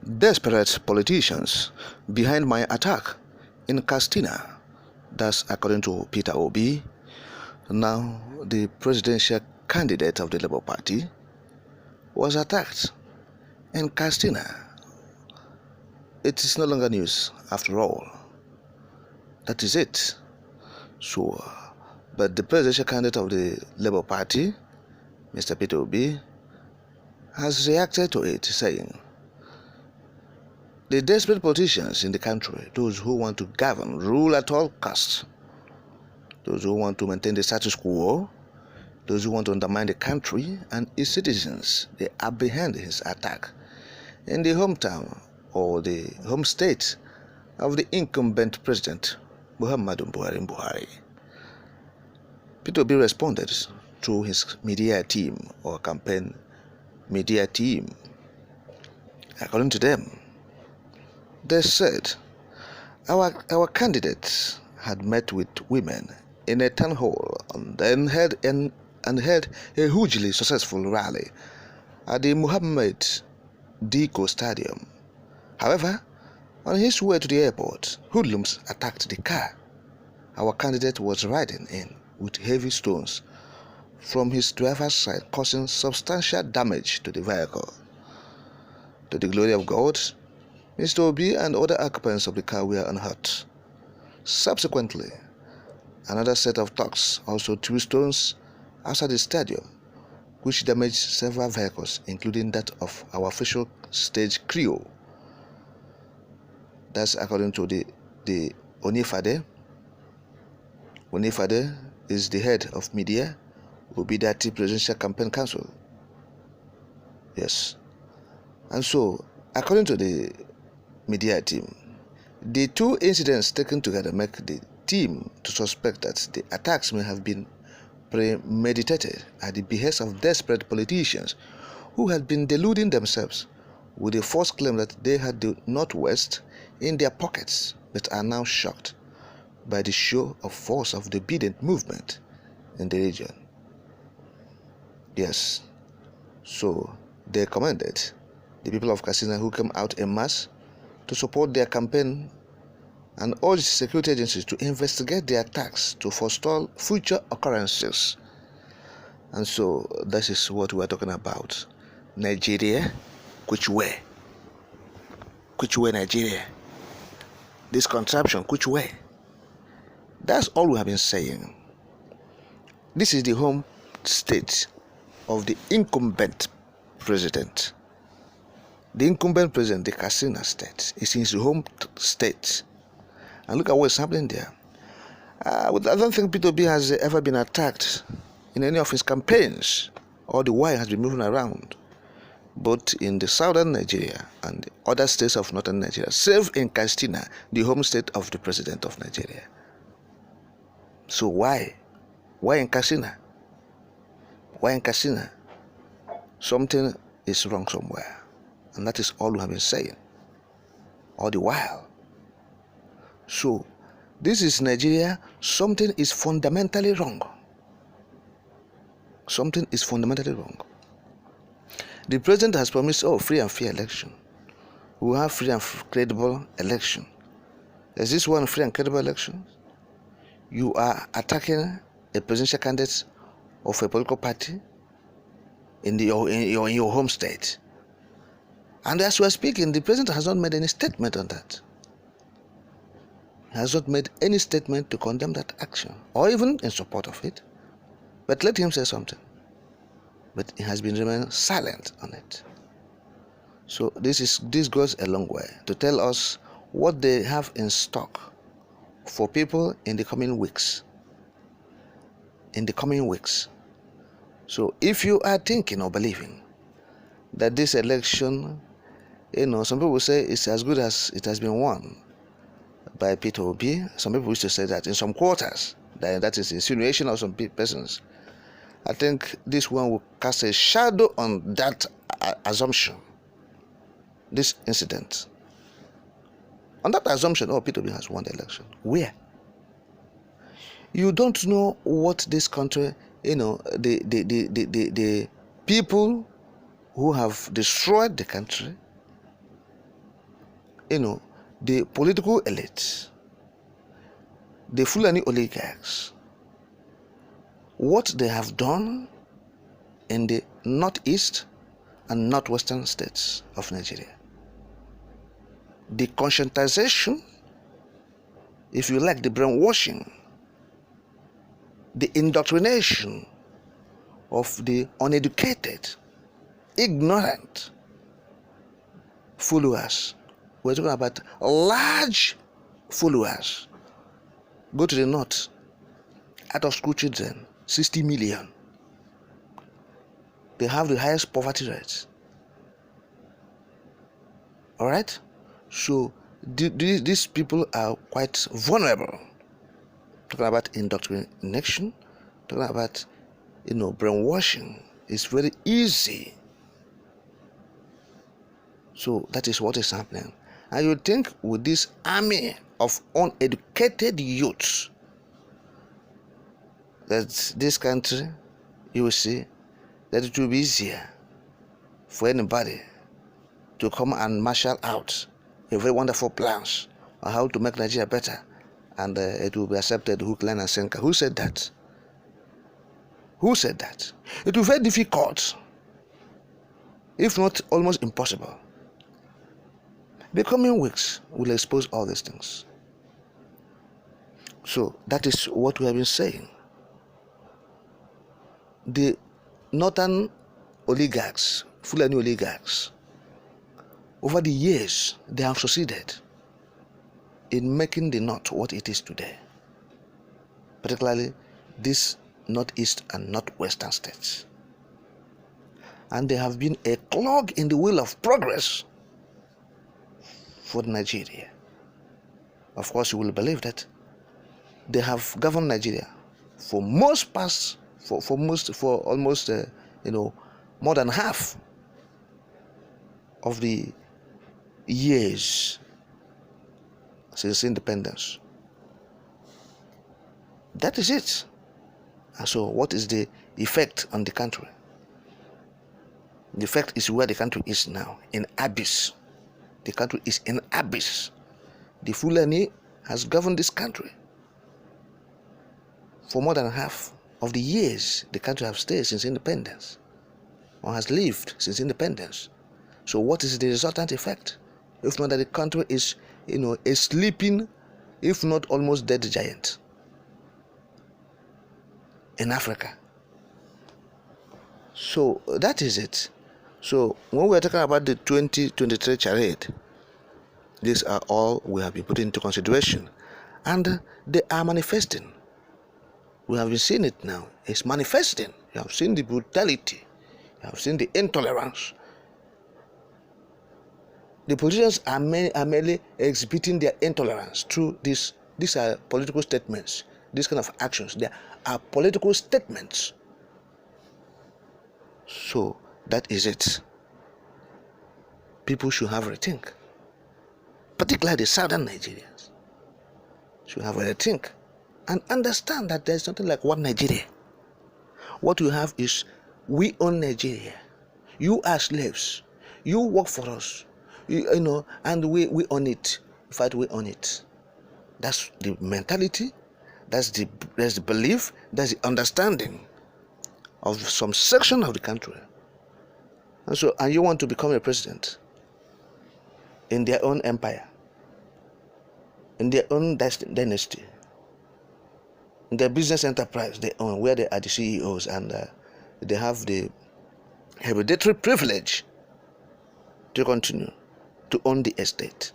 Desperate politicians behind my attack in Katsina. That's according to Peter Obi, now the presidential candidate of the Labour Party, was attacked in Katsina. It is no longer news after all. That is it. So, but the presidential candidate of the Labour Party, Mr. Peter Obi, has reacted to it, saying, the desperate politicians in the country, those who want to govern, rule at all costs, those who want to maintain the status quo, those who want to undermine the country and its citizens, they are behind his attack in the hometown or the home state of the incumbent president, Muhammadu Buhari. Peter Obi responded to his media team or campaign media team. According to them, they said, our candidates had met with women in a town hall and then held a hugely successful rally at the Muhammad Diko Stadium. However, on his way to the airport, hoodlums attacked the car our candidate was riding in with heavy stones from his driver's side, causing substantial damage to the vehicle. To the glory of God, Mr. Obi and other occupants of the car were unhurt. Subsequently, another set of thugs also threw stones outside the stadium, which damaged several vehicles, including that of our official stage crew. That's according to the Onifade. Onifade is the head of media, Obidati Presidential Campaign Council. Yes. And so, according to the media team, the two incidents taken together make the team to suspect that the attacks may have been premeditated at the behest of desperate politicians who had been deluding themselves with the false claim that they had the Northwest in their pockets, but are now shocked by the show of force of the obedient movement in the region. Yes, so they commended the people of Katsina who came out en masse to support their campaign and urged security agencies to investigate the attacks to forestall future occurrences. And so that is what we are talking about. Nigeria, which way? Which way Nigeria? This contraption, which way? That's all we have been saying. This is the home state of the incumbent president. The incumbent president, the Katsina state, is in his home state. And look at what's happening there. I don't think Peter Obi has ever been attacked in any of his campaigns. All the while has been moving around, both in the southern Nigeria and the other states of northern Nigeria, save in Katsina, the home state of the president of Nigeria. So why? Why in Katsina? Why in Katsina? Something is wrong somewhere. And that is all we have been saying all the while. So, this is Nigeria. Something is fundamentally wrong. Something is fundamentally wrong. The president has promised, free and fair election. We will have free and credible election. Is this one free and credible election? You are attacking a presidential candidate of a political party in your home state. And as we are speaking, the president has not made any statement on that. He has not made any statement to condemn that action, or even in support of it. But let him say something. But he has been remaining silent on it. So this goes a long way to tell us what they have in stock for people in the coming weeks. In the coming weeks. So if you are thinking or believing that this election, some people say it's as good as it has been won by Peter Obi. Some people used to say that in some quarters, that is insinuation of some persons. I think this one will cast a shadow on that assumption, this incident. On that assumption, Peter Obi has won the election. Where? You don't know what this country, the people who have destroyed the country, the political elites, the Fulani oligarchs, what they have done in the northeast and northwestern states of Nigeria. The conscientization, if you like, the brainwashing, the indoctrination of the uneducated, ignorant followers. We're talking about large followers. Go to the north, out of school children, 60 million. They have the highest poverty rates. All right? So these people are quite vulnerable. Talking about indoctrination, talking about brainwashing. It's very easy. So that is what is happening. And you think with this army of uneducated youths that this country, you will see that it will be easier for anybody to come and marshal out a very wonderful plans on how to make Nigeria better, and it will be accepted hook, line, and sinker. Who said that? Who said that? It will be very difficult, if not almost impossible. The coming weeks will expose all these things. So that is what we have been saying. The northern oligarchs, Fulani oligarchs, over the years, they have succeeded in making the north what it is today, particularly these northeast and northwestern states. And they have been a clog in the wheel of progress for Nigeria. Of course, you will believe that they have governed Nigeria for most parts, for almost more than half of the years since independence. That is it. And so what is the effect on the country? The effect is where the country is now, in abyss. The country is in abyss. The Fulani has governed this country for more than half of the years the country has stayed since independence, or has lived since independence. So what is the resultant effect? If not that the country is, a sleeping, if not almost dead giant in Africa. So that is it. So when we are talking about the 2023 charade, these are all we have been put into consideration, and they are manifesting. We have been seeing it now. It's manifesting. You have seen the brutality. You have seen the intolerance. The politicians are merely exhibiting their intolerance through this. These are political statements. These kind of actions, they are political statements. So that is it. People should have a rethink. Particularly the southern Nigerians should have a rethink and understand that there's something like one Nigeria. What you have is, we own Nigeria. You are slaves. You work for us. And we own it. In fact, we own it. That's the mentality. That's the belief. That's the understanding of some section of the country. And you want to become a president in their own empire, in their own dynasty, in their business enterprise they own, where they are the CEOs, and they have the hereditary privilege to continue to own the estate.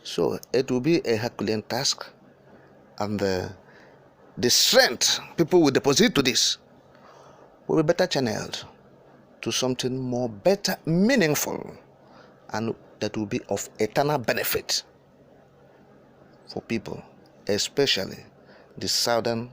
So it will be a Herculean task, and the strength people will deposit to this will be better channeled to something more better, meaningful, and that will be of eternal benefit for people, especially the southern